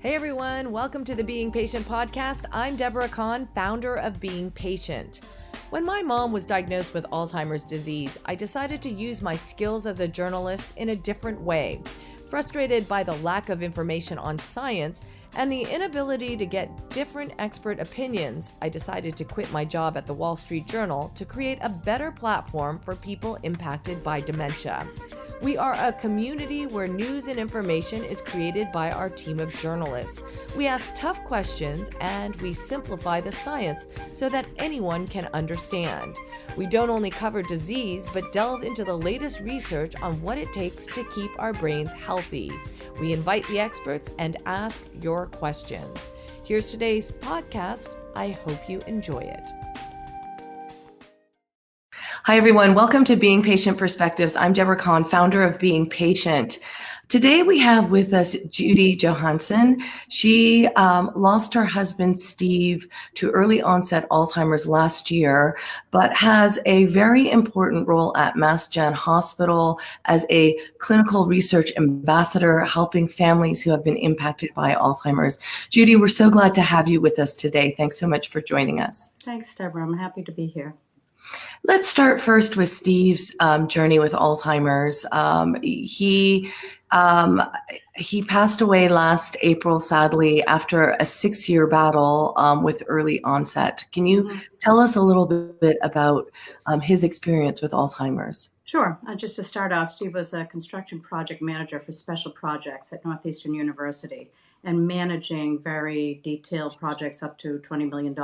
Hey everyone, welcome to the Being Patient podcast. I'm Deborah Kahn, founder of Being Patient. When my mom was diagnosed with Alzheimer's disease, I decided to use my skills as a journalist in a different way. Frustrated by the lack of information on science and the inability to get different expert opinions, I decided to quit my job at the Wall Street Journal to create a better platform for people impacted by dementia. We are a community where news and information is created by our team of journalists. We ask tough questions and we simplify the science so that anyone can understand. We don't only cover disease, but delve into the latest research on what it takes to keep our brains healthy. We invite the experts and ask your questions. Here's today's podcast. I hope you enjoy it. Hi, everyone. Welcome to Being Patient Perspectives. I'm Deborah Kahn, founder of Being Patient. Today we have with us Judy Johanson. She lost her husband, Steve, to early onset Alzheimer's last year, but has a very important role at Mass Gen Hospital as a clinical research ambassador, helping families who have been impacted by Alzheimer's. Judy, we're so glad to have you with us today. Thanks so much for joining us. Thanks, Deborah. I'm happy to be here. Let's start first with Steve's journey with Alzheimer's. He passed away last April, sadly, after a 6-year battle with early onset. Can you tell us a little bit about his experience with Alzheimer's? Sure. Just to start off, Steve was a construction project manager for special projects at Northeastern University and managing very detailed projects up to $20 million.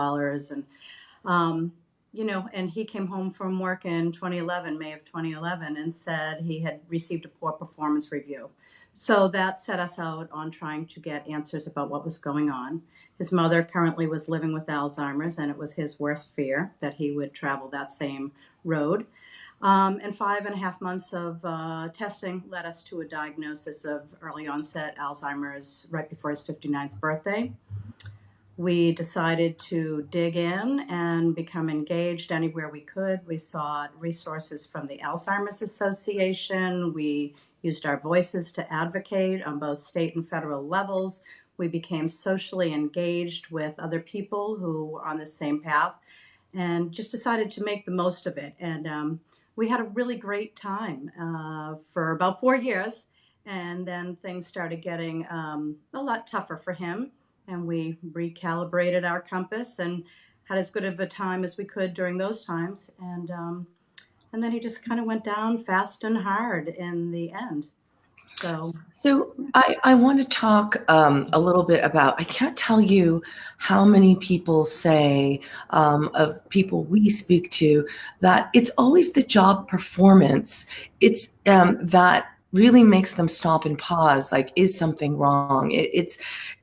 And he came home from work in May of 2011, and said he had received a poor performance review. So that set us out on trying to get answers about what was going on. His mother currently was living with Alzheimer's, and it was his worst fear that he would travel that same road. And 5.5 months of testing led us to a diagnosis of early onset Alzheimer's right before his 59th birthday. We decided to dig in and become engaged anywhere we could. We sought resources from the Alzheimer's Association. We used our voices to advocate on both state and federal levels. We became socially engaged with other people who were on the same path and just decided to make the most of it. And we had a really great time for about 4 years. And then things started getting a lot tougher for him. And we recalibrated our compass and had as good of a time as we could during those times. And then he just kind of went down fast and hard in the end. So I want to talk a little bit about, I can't tell you how many people say of people we speak to that it's always the job performance. It's that really makes them stop and pause, like, is something wrong?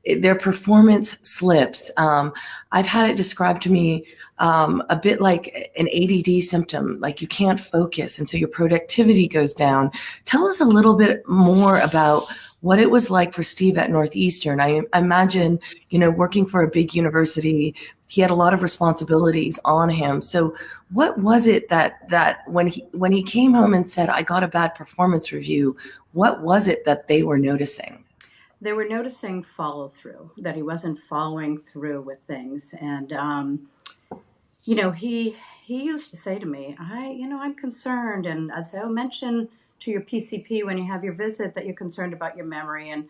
Their performance slips. I've had it described to me a bit like an ADD symptom, like you can't focus, and so your productivity goes down. Tell us a little bit more about what it was like for Steve at Northeastern. I imagine, working for a big university, he had a lot of responsibilities on him. So what was it that when he came home and said, I got a bad performance review, what was it that they were noticing? They were noticing follow through, that he wasn't following through with things. And, he used to say to me, I'm concerned. And I'd say, mention to your PCP when you have your visit that you're concerned about your memory. And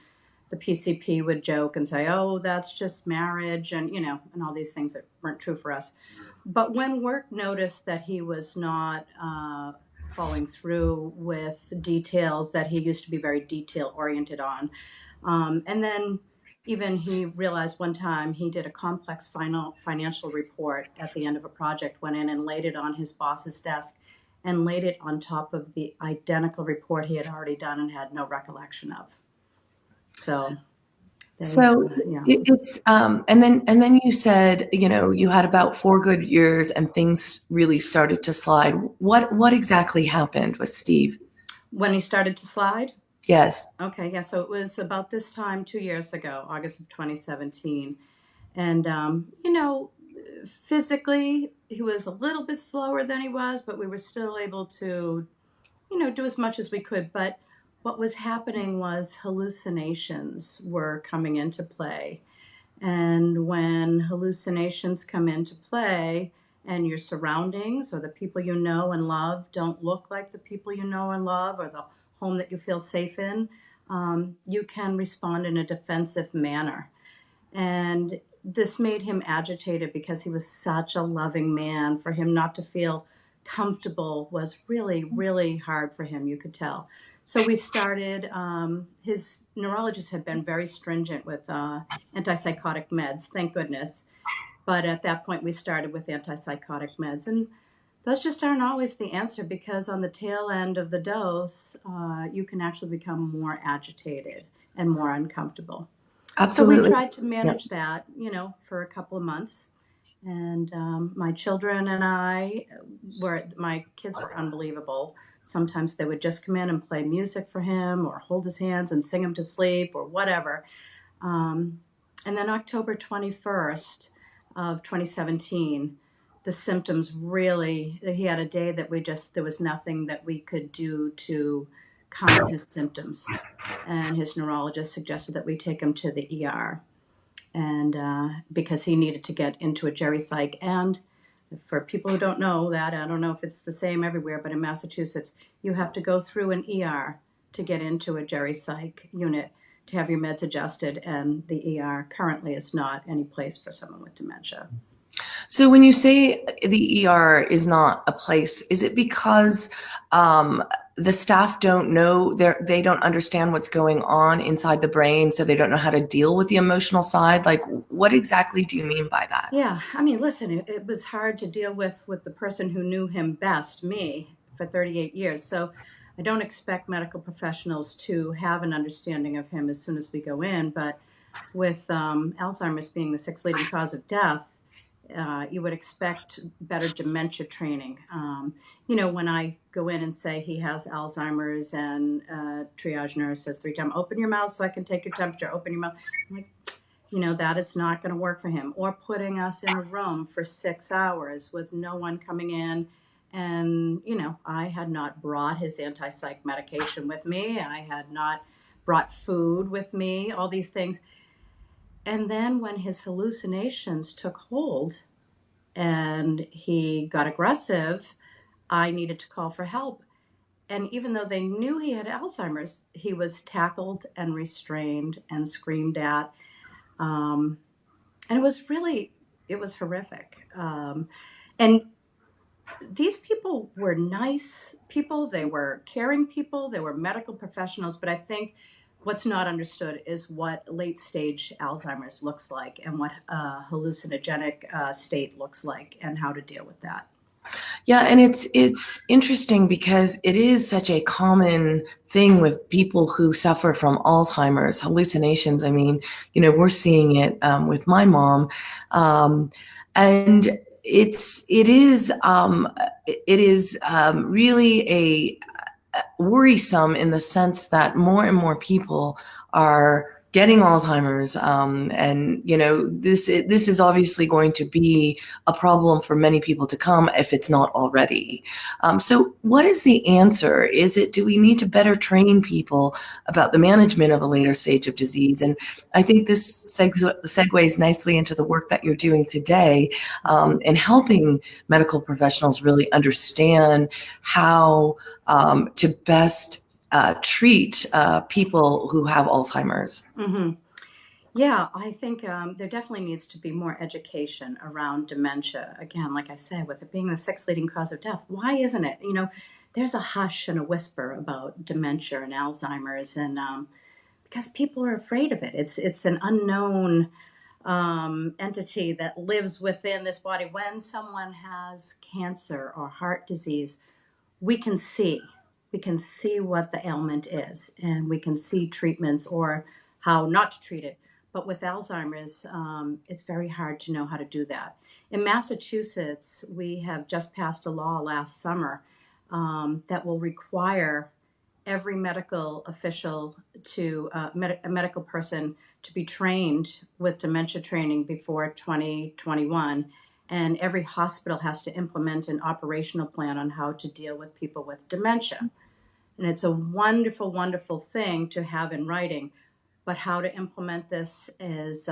the PCP would joke and say, that's just marriage, and and all these things that weren't true for us. But when work noticed that he was not following through with details that he used to be very detail oriented on, and then even he realized one time he did a complex financial report at the end of a project, went in and laid it on his boss's desk and laid it on top of the identical report he had already done and had no recollection of. So it's and then you said, you had about 4 good years and things really started to slide. What exactly happened with Steve? When he started to slide? Yes. Okay, yeah. So it was about this time 2 years ago, August of 2017. And, physically, he was a little bit slower than he was, but we were still able to, do as much as we could. But what was happening was hallucinations were coming into play. And when hallucinations come into play and your surroundings or the people you know and love don't look like the people you know and love or the home that you feel safe in, you can respond in a defensive manner. And this made him agitated because he was such a loving man. For him not to feel comfortable was really, really hard for him, you could tell. So we started, his neurologist had been very stringent with antipsychotic meds, thank goodness. But at that point, we started with antipsychotic meds. And those just aren't always the answer because on the tail end of the dose, you can actually become more agitated and more uncomfortable. So we Absolutely. tried to Yeah. manage that, for a couple of months. And my children and my kids were unbelievable. Sometimes they would just come in and play music for him or hold his hands and sing him to sleep or whatever. Um, and then October 21st of 2017, the symptoms really, he had a day that there was nothing that we could do to calm his symptoms. And his neurologist suggested that we take him to the ER and because he needed to get into a Jerry psych. And for people who don't know that, I don't know if it's the same everywhere, but in Massachusetts, you have to go through an ER to get into a Jerry psych unit to have your meds adjusted, and the ER currently is not any place for someone with dementia. So when you say the ER is not a place, is it because the staff don't know, they don't understand what's going on inside the brain, so they don't know how to deal with the emotional side? Like, what exactly do you mean by that? Yeah, I mean, listen, it was hard to deal with the person who knew him best, me, for 38 years. So I don't expect medical professionals to have an understanding of him as soon as we go in. But with Alzheimer's being the sixth leading cause of death, you would expect better dementia training. When I go in and say he has Alzheimer's and triage nurse says 3 times, open your mouth so I can take your temperature, open your mouth. I'm like, that is not going to work for him. Or putting us in a room for 6 hours with no one coming in. And, I had not brought his anti-psych medication with me. I had not brought food with me, all these things. And then when his hallucinations took hold and he got aggressive, I needed to call for help. And even though they knew he had Alzheimer's, he was tackled and restrained and screamed at. Um, and it was horrific. And these people were nice people, they were caring people, they were medical professionals, but I think what's not understood is what late stage Alzheimer's looks like and what a hallucinogenic state looks like and how to deal with that. Yeah, and it's interesting because it is such a common thing with people who suffer from Alzheimer's, hallucinations. I mean, we're seeing it with my mom, and it is really a worrisome in the sense that more and more people are getting Alzheimer's, and this is obviously going to be a problem for many people to come if it's not already. So, what is the answer? Do we need to better train people about the management of a later stage of disease? And I think this segues nicely into the work that you're doing today, in helping medical professionals really understand how to best treat people who have Alzheimer's. Mm-hmm. Yeah, I think there definitely needs to be more education around dementia. Again, like I said, with it being the sixth leading cause of death, why isn't it? There's a hush and a whisper about dementia and Alzheimer's, and because people are afraid of it. It's an unknown entity that lives within this body. When someone has cancer or heart disease, we can see what the ailment is, and we can see treatments or how not to treat it. But with Alzheimer's, it's very hard to know how to do that. In Massachusetts, we have just passed a law last summer that will require every medical official a medical person to be trained with dementia training before 2021. And every hospital has to implement an operational plan on how to deal with people with dementia. And it's a wonderful, wonderful thing to have in writing. But how to implement this is,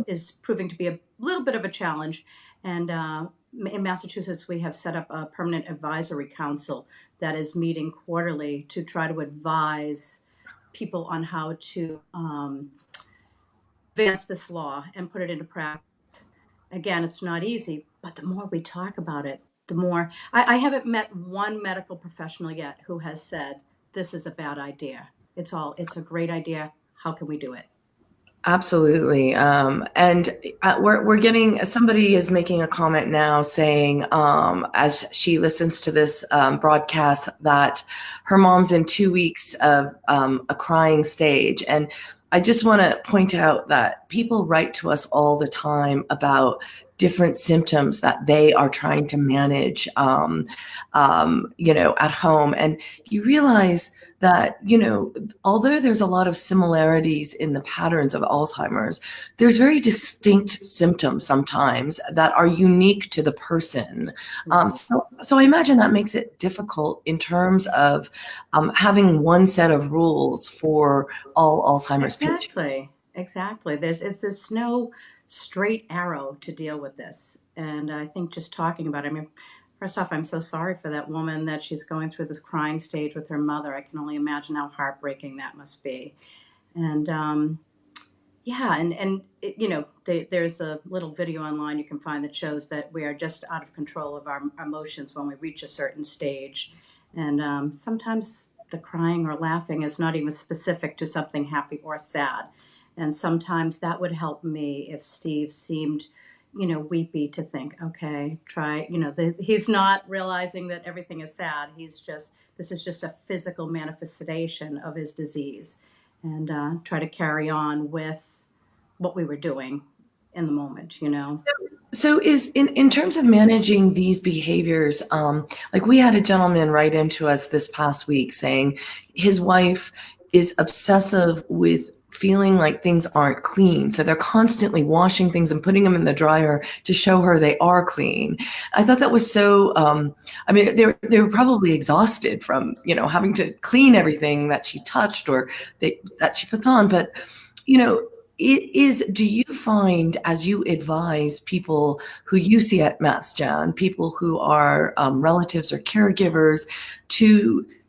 is proving to be a little bit of a challenge. And in Massachusetts, we have set up a permanent advisory council that is meeting quarterly to try to advise people on how to advance this law and put it into practice. Again, it's not easy, but the more we talk about it, the more. I haven't met one medical professional yet who has said, this is a bad idea. It's a great idea. How can we do it? Absolutely. And we're getting, somebody is making a comment now saying, as she listens to this broadcast, that her mom's in 2 weeks of a crying stage. And I just want to point out that people write to us all the time about different symptoms that they are trying to manage, at home. And you realize that, although there's a lot of similarities in the patterns of Alzheimer's, there's very distinct symptoms sometimes that are unique to the person. So I imagine that makes it difficult in terms of having one set of rules for all Alzheimer's patients. Exactly. There's no straight arrow to deal with this. And I think just talking about it, I mean, first off, I'm so sorry for that woman that she's going through this crying stage with her mother. I can only imagine how heartbreaking that must be. And there's a little video online you can find that shows that we are just out of control of our emotions when we reach a certain stage. And sometimes the crying or laughing is not even specific to something happy or sad. And sometimes that would help me if Steve seemed, weepy, to think, okay, try, he's not realizing that everything is sad. This is just a physical manifestation of his disease, and try to carry on with what we were doing in the moment. So is in terms of managing these behaviors, like we had a gentleman write into us this past week saying his wife is obsessive with feeling like things aren't clean. So they're constantly washing things and putting them in the dryer to show her they are clean. I thought that was so, they were probably exhausted from, having to clean everything that she touched or that she puts on. But, do you find, as you advise people who you see at Mass Gen, people who are relatives or caregivers,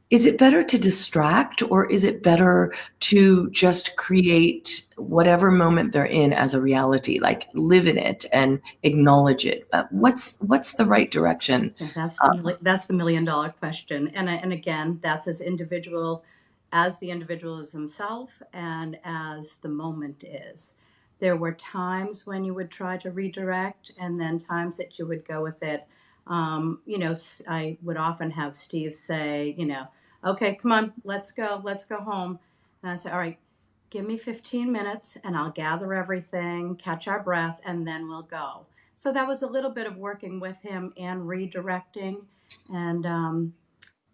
is it better to distract, or is it better to just create whatever moment they're in as a reality, like live in it and acknowledge it? What's the right direction? That's the $1,000,000 question. And again, that's as individual as the individual is himself and as the moment is. There were times when you would try to redirect, and then times that you would go with it. I would often have Steve say, okay, come on, let's go home. And I say, all right, give me 15 minutes and I'll gather everything, catch our breath, and then we'll go. So that was a little bit of working with him and redirecting. And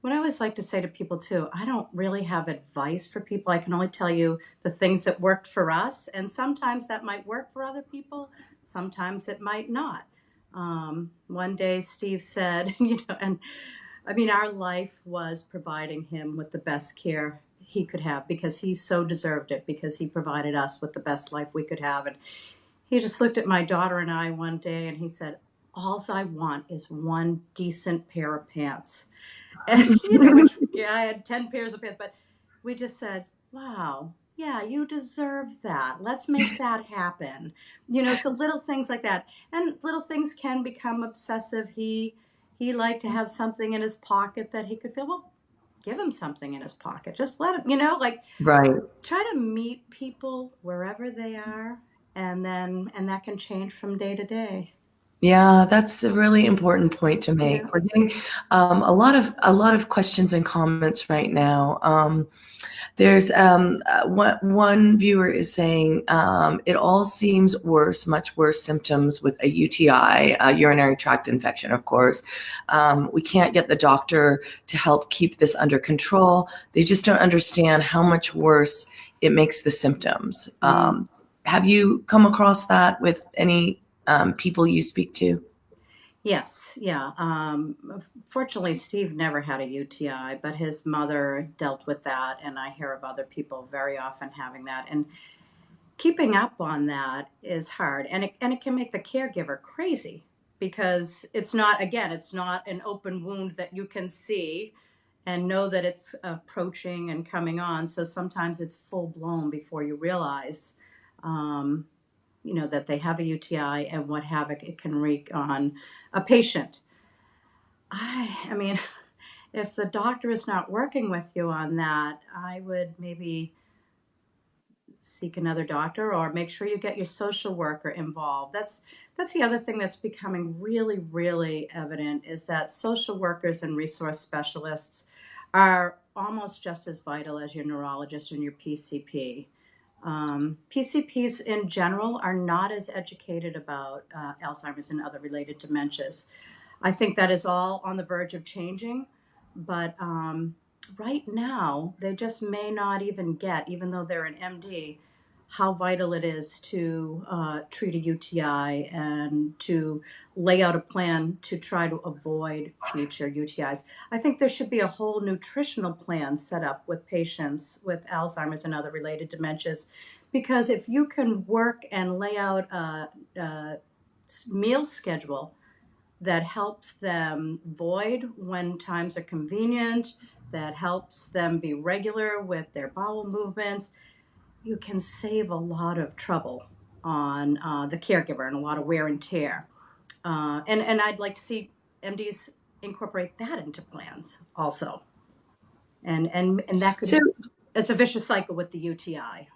what I always like to say to people too, I don't really have advice for people. I can only tell you the things that worked for us. And sometimes that might work for other people. Sometimes it might not. One day Steve said, and I mean, our life was providing him with the best care he could have because he so deserved it, because he provided us with the best life we could have. And he just looked at my daughter and I one day and he said, all I want is one decent pair of pants. And, I had 10 pairs of pants, but we just said, wow, yeah, you deserve that. Let's make that happen. So little things like that. And little things can become obsessive. He liked to have something in his pocket that he could feel. Well, give him something in his pocket. Just let him, right. Try to meet people wherever they are. And that can change from day to day. Yeah, that's a really important point to make. Yeah. We're getting a lot of questions and comments right now. There's one viewer is saying it all seems worse, much worse symptoms with a UTI, a urinary tract infection. Of course, we can't get the doctor to help keep this under control. They just don't understand how much worse it makes the symptoms. Have you come across that with any people you speak to? Yes, yeah. Fortunately, Steve never had a UTI, but his mother dealt with that, and I hear of other people very often having that. And keeping up on that is hard, and it can make the caregiver crazy because it's not, again, it's not an open wound that you can see and know that it's approaching and coming on. So sometimes it's full blown before you realize. Um, that they have a UTI and what havoc it can wreak on a patient. I mean, if the doctor is not working with you on that, I would maybe seek another doctor or make sure you get your social worker involved. That's the other thing that's becoming really, really evident is that social workers and resource specialists are almost just as vital as your neurologist and your PCP. PCPs in general are not as educated about Alzheimer's and other related dementias. I think that is all on the verge of changing, but right now they just may not even get, even though they're an MD, how vital it is to treat a UTI and to lay out a plan to try to avoid future UTIs. I think there should be a whole nutritional plan set up with patients with Alzheimer's and other related dementias, because if you can work and lay out a meal schedule that helps them void when times are convenient, that helps them be regular with their bowel movements, you can save a lot of trouble on the caregiver and a lot of wear and tear. And I'd like to see MDs incorporate that into plans also. And that So could, it's a vicious cycle with the UTI.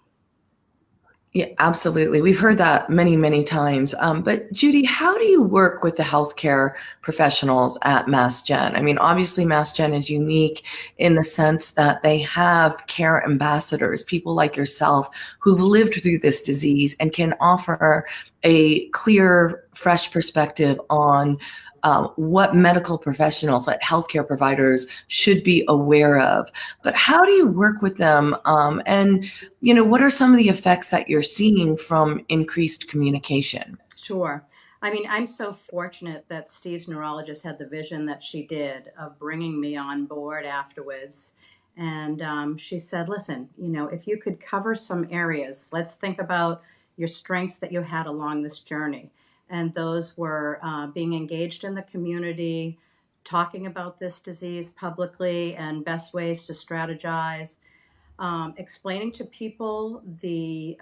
yeah, absolutely. We've heard that many, many times. But Judy, how do you work with the healthcare professionals at Mass Gen? I mean, obviously, Mass Gen is unique in the sense that they have care ambassadors, people like yourself who've lived through this disease and can offer a clear, fresh perspective on what medical professionals, what healthcare providers should be aware of. But how do you work with them? And what are some of the effects that you're seeing from increased communication? Sure. I mean, I'm so fortunate that Steve's neurologist had the vision that she did of bringing me on board afterwards. And she said, listen, if you could cover some areas, let's think about your strengths that you had along this journey. And those were being engaged in the community, talking about this disease publicly and best ways to strategize, explaining to people the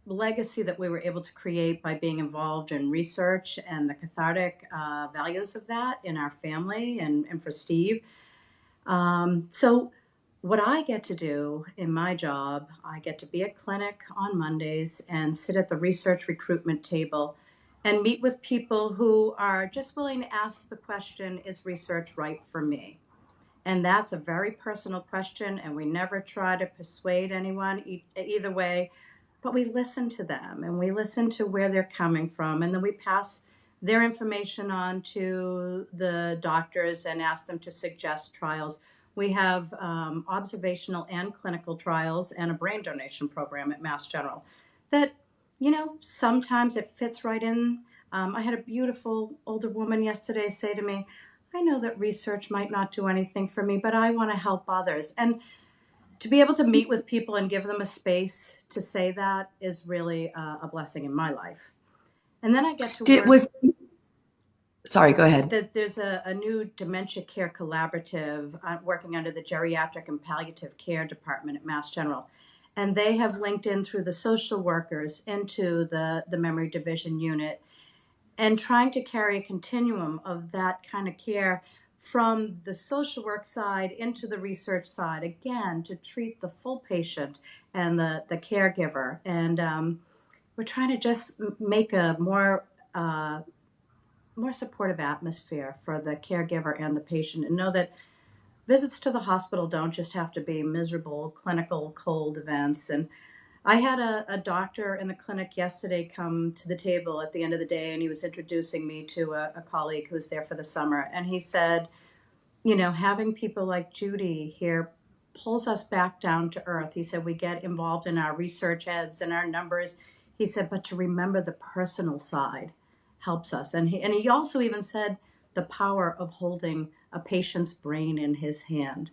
legacy that we were able to create by being involved in research and the cathartic values of that in our family and for Steve. So, what I get to do in my job, I get to be at clinic on Mondays and sit at the research recruitment table and meet with people who are just willing to ask the question, is research right for me? And that's a very personal question, and we never try to persuade anyone either way, but we listen to them and we listen to where they're coming from, and then we pass their information on to the doctors and ask them to suggest trials. We have observational and clinical trials and a brain donation program at Mass General that, sometimes it fits right in. I had a beautiful older woman yesterday say to me, I know that research might not do anything for me, but I want to help others. And to be able to meet with people and give them a space to say that is really a blessing in my life. And then I get to Did work. was Sorry, go ahead. There's a new dementia care collaborative working under the geriatric and palliative care department at Mass General. And they have linked in through the social workers into the memory division unit and trying to carry a continuum of that kind of care from the social work side into the research side, again, to treat the full patient and the caregiver. And we're trying to just make a more supportive atmosphere for the caregiver and the patient, and know that visits to the hospital don't just have to be miserable clinical cold events. And I had a doctor in the clinic yesterday come to the table at the end of the day, and he was introducing me to a colleague who's there for the summer. And he said, having people like Judy here pulls us back down to earth. He said, we get involved in our research heads and our numbers. he said, but to remember the personal side helps us. And he also even said the power of holding a patient's brain in his hand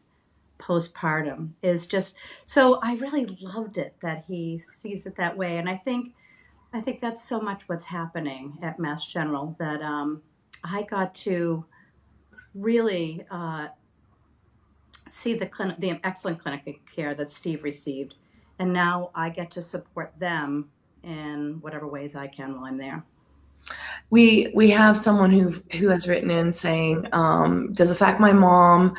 postpartum is just, so I really loved it that he sees it that way. And I think that's so much what's happening at Mass General, that I got to really see the excellent clinical care that Steve received, and now I get to support them in whatever ways I can while I'm there. We have someone who has written in saying, does the fact my mom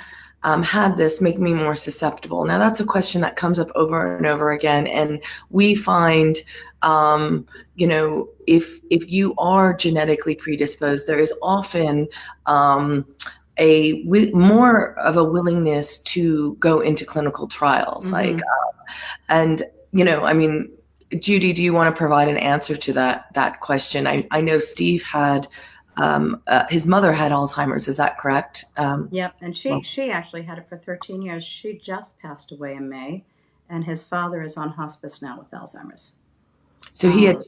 had this make me more susceptible? Now that's a question that comes up over and over again, and we find, if you are genetically predisposed, there is often more of a willingness to go into clinical trials. Mm-hmm. And I mean, Judy, do you want to provide an answer to that question? I know Steve had his mother had Alzheimer's. Is that correct? Yep, and she actually had it for 13 years. She just passed away in May, and his father is on hospice now with Alzheimer's. So he had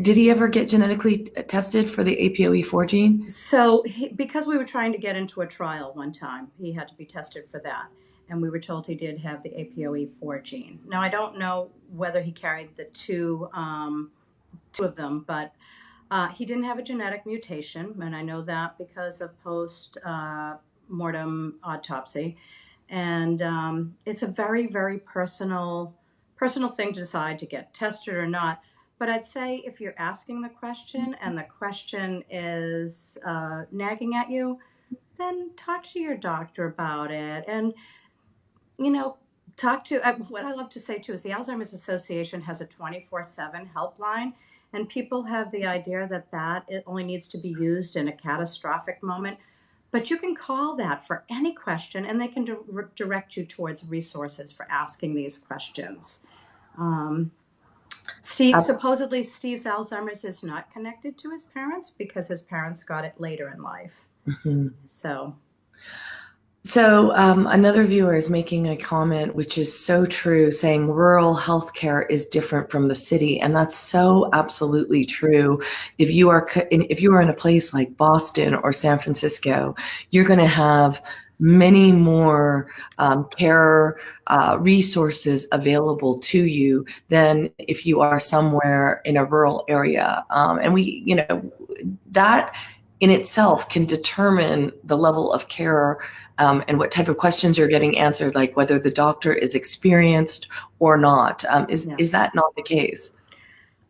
did he ever get genetically tested for the APOE4 gene? So because we were trying to get into a trial one time, he had to be tested for that. And we were told he did have the APOE4 gene. Now, I don't know whether he carried the two of them, but he didn't have a genetic mutation. And I know that because of post-mortem autopsy. And it's a very, very personal thing to decide to get tested or not. But I'd say if you're asking the question and the question is nagging at you, then talk to your doctor about it. And talk to, what I love to say too is the Alzheimer's Association has a 24/7 helpline, and people have the idea that it only needs to be used in a catastrophic moment. But you can call that for any question, and they can direct you towards resources for asking these questions. Supposedly Steve's Alzheimer's is not connected to his parents because his parents got it later in life. Mm-hmm. So another viewer is making a comment, which is so true, saying rural healthcare is different from the city, and that's so absolutely true. If you are in a place like Boston or San Francisco, you're going to have many more care resources available to you than if you are somewhere in a rural area, and that in itself can determine the level of care and what type of questions you're getting answered, like whether the doctor is experienced or not. Is that not the case?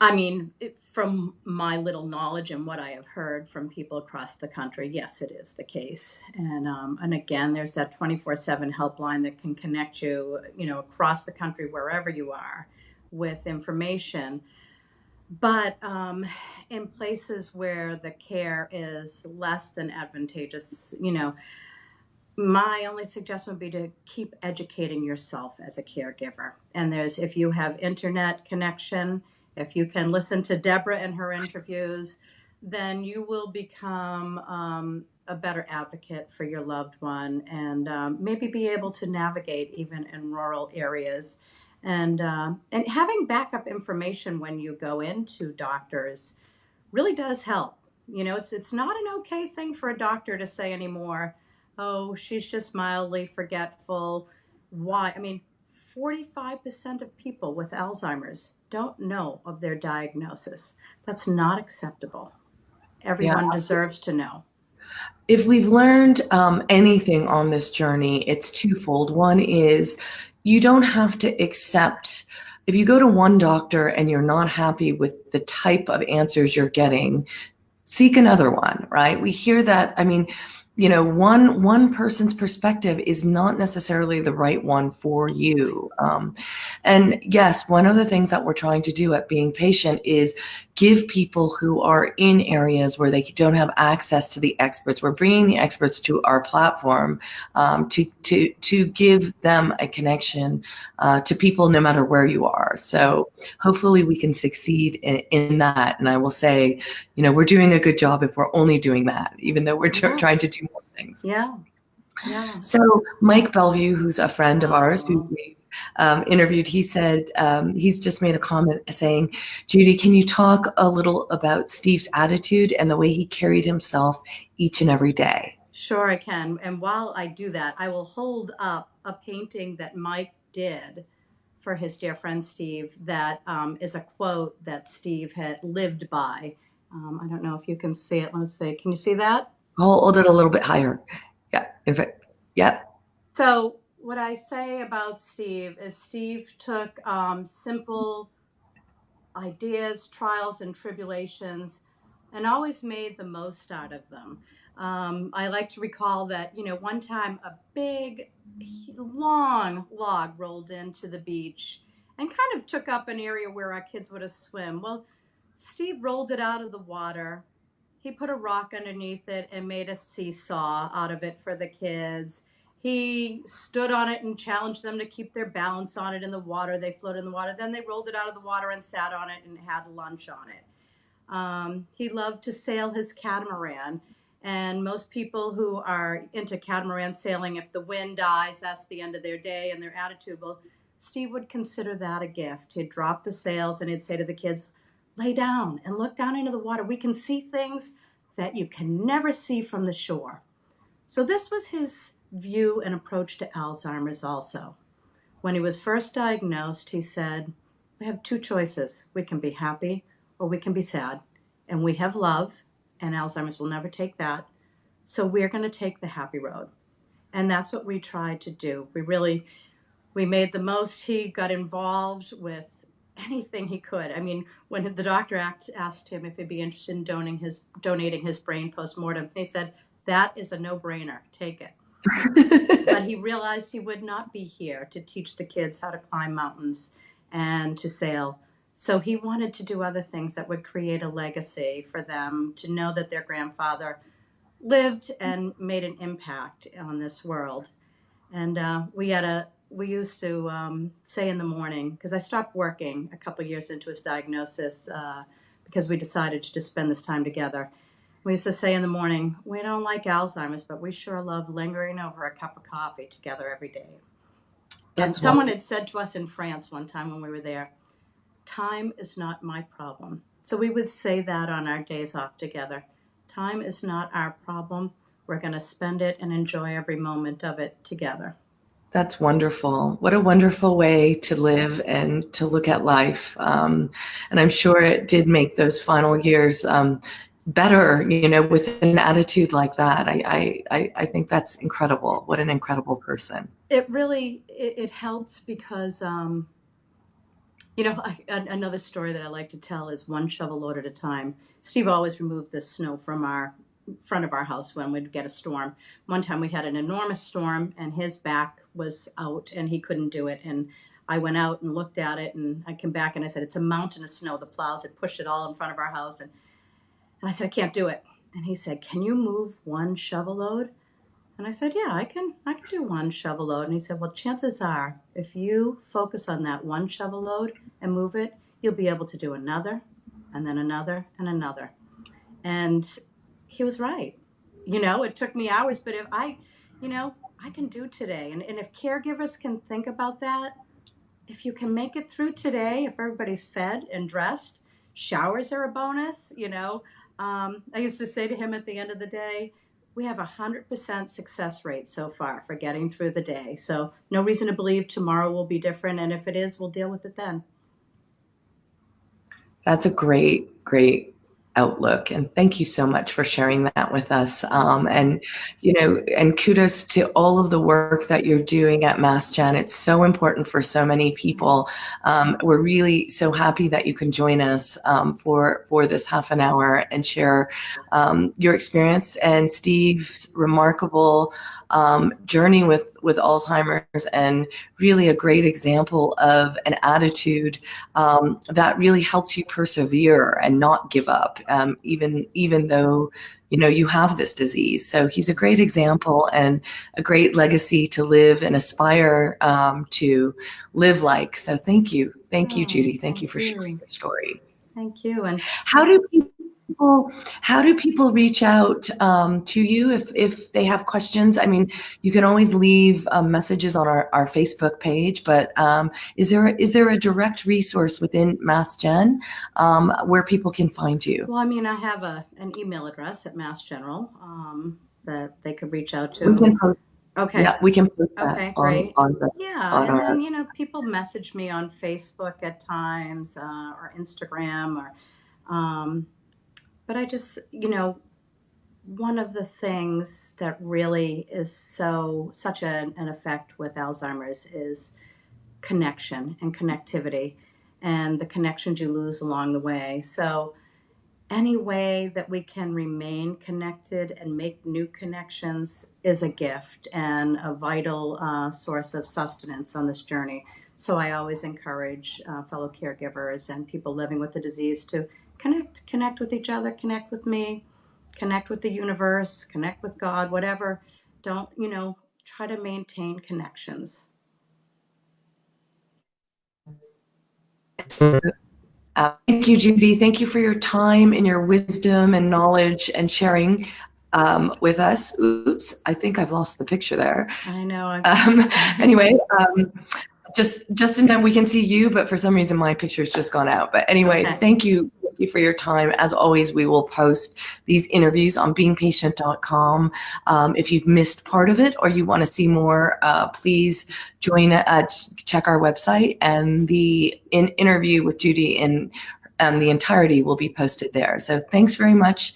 I mean, from my little knowledge and what I have heard from people across the country, yes, it is the case. And again, there's that 24/7 helpline that can connect you, across the country, wherever you are, with information. But in places where the care is less than advantageous, my only suggestion would be to keep educating yourself as a caregiver. And if you have internet connection, if you can listen to Deborah and her interviews, then you will become a better advocate for your loved one, and maybe be able to navigate even in rural areas. And having backup information when you go into doctors really does help. It's not an okay thing for a doctor to say anymore, oh, she's just mildly forgetful. Why? I mean, 45% of people with Alzheimer's don't know of their diagnosis. That's not acceptable. Everyone deserves to know. If we've learned anything on this journey, it's twofold. One is you don't have to accept, if you go to one doctor and you're not happy with the type of answers you're getting, seek another one, right? We hear that, I mean, one person's perspective is not necessarily the right one for you. And yes, one of the things that we're trying to do at Being Patient is give people who are in areas where they don't have access to the experts. We're bringing the experts to our platform to give them a connection to people no matter where you are. So hopefully we can succeed in that. And I will say, we're doing a good job if we're only doing that, even though we're trying to do more things. Yeah. So Mike Bellevue, who's a friend of ours, interviewed, he said he's just made a comment saying, Judy, can you talk a little about Steve's attitude and the way he carried himself each and every day? Sure, I can. And while I do that, I will hold up a painting that Mike did for his dear friend Steve that is a quote that Steve had lived by. I don't know if you can see it. Let's see. Can you see that? Hold it a little bit higher. Yeah, in fact, yeah. So what I say about Steve is Steve took simple ideas, trials, and tribulations, and always made the most out of them. I like to recall that, one time a big, long log rolled into the beach and kind of took up an area where our kids would have swim. Well, Steve rolled it out of the water. He put a rock underneath it and made a seesaw out of it for the kids. He stood on it and challenged them to keep their balance on it in the water. They floated in the water. Then they rolled it out of the water and sat on it and had lunch on it. He loved to sail his catamaran. And most people who are into catamaran sailing, if the wind dies, that's the end of their day and their attitude. Well, Steve would consider that a gift. He'd drop the sails and he'd say to the kids, lay down and look down into the water. We can see things that you can never see from the shore. So this was his view and approach to Alzheimer's also. When he was first diagnosed, he said, we have two choices. We can be happy or we can be sad. And we have love, and Alzheimer's will never take that. So we're going to take the happy road. And that's what we tried to do. We made the most. He got involved with anything he could. I mean, when the doctor asked him if he'd be interested in donating his brain post-mortem, he said, that is a no-brainer. Take it. But he realized he would not be here to teach the kids how to climb mountains and to sail. So he wanted to do other things that would create a legacy for them to know that their grandfather lived and made an impact on this world. And we used to say in the morning, because I stopped working a couple years into his diagnosis because we decided to just spend this time together. We used to say in the morning, we don't like Alzheimer's, but we sure love lingering over a cup of coffee together every day. And someone had said to us in France one time when we were there, time is not my problem. So we would say that on our days off together. Time is not our problem. We're going to spend it and enjoy every moment of it together. That's wonderful. What a wonderful way to live and to look at life. And I'm sure it did make those final years better, with an attitude like that. I think that's incredible. What an incredible person. It really, it helps because, another story that I like to tell is one shovel load at a time. Steve always removed the snow from our front of our house when we'd get a storm. One time we had an enormous storm and his back was out and he couldn't do it. And I went out and looked at it and I came back and I said, it's a mountain of snow. The plows had pushed it all in front of our house. And I said, I can't do it. And he said, can you move one shovel load? And I said, yeah, I can do one shovel load. And he said, well, chances are if you focus on that one shovel load and move it, you'll be able to do another and then another and another. And he was right. It took me hours, but if I can do today. And if caregivers can think about that, if you can make it through today, if everybody's fed and dressed, showers are a bonus, I used to say to him at the end of the day, we have 100% success rate so far for getting through the day. So no reason to believe tomorrow will be different. And if it is, we'll deal with it then. That's a great, great outlook. And thank you so much for sharing that with us. And kudos to all of the work that you're doing at MassGen. It's so important for so many people. We're really so happy that you can join us for this half an hour and share your experience and Steve's remarkable journey with Alzheimer's, and really a great example of an attitude that really helps you persevere and not give up, even though you have this disease. So he's a great example and a great legacy to live and aspire to live like. So thank you, Judy. Thank you for sharing your story. Thank you. And how do people? how do people reach out to you if they have questions? I mean, you can always leave messages on our Facebook page, but is there a direct resource within Mass Gen where people can find you? Well, I mean, I have an email address at Mass General that they could reach out We to. can post, Okay. yeah, we can post that Okay, great. on the Yeah, on and our. then, people message me on Facebook at times, or Instagram, or, um, but I just, one of the things that really is such an effect with Alzheimer's is connection and connectivity, and the connections you lose along the way. So any way that we can remain connected and make new connections is a gift and a vital source of sustenance on this journey. So I always encourage fellow caregivers and people living with the disease to connect with each other, connect with me, connect with the universe, connect with God, whatever. Don't, try to maintain connections. Thank you, Judy. Thank you for your time and your wisdom and knowledge and sharing with us. Oops, I think I've lost the picture there. I know. Anyway, just in time we can see you, but for some reason my picture's just gone out. But anyway, Okay. thank you for your time. As always, we will post these interviews on beingpatient.com. If you've missed part of it or you want to see more, please check our website, and the interview with Judy in the entirety will be posted there. So thanks very much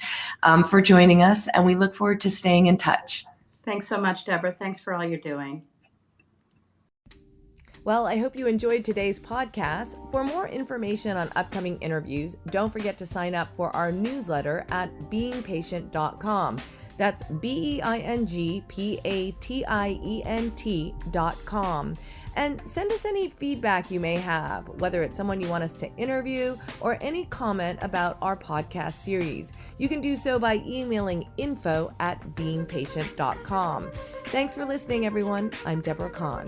for joining us, and we look forward to staying in touch. Thanks so much, Deborah. Thanks for all you're doing. Well, I hope you enjoyed today's podcast. For more information on upcoming interviews, don't forget to sign up for our newsletter at beingpatient.com. That's beingpatient.com. And send us any feedback you may have, whether it's someone you want us to interview or any comment about our podcast series. You can do so by emailing info@beingpatient.com. Thanks for listening, everyone. I'm Deborah Kahn.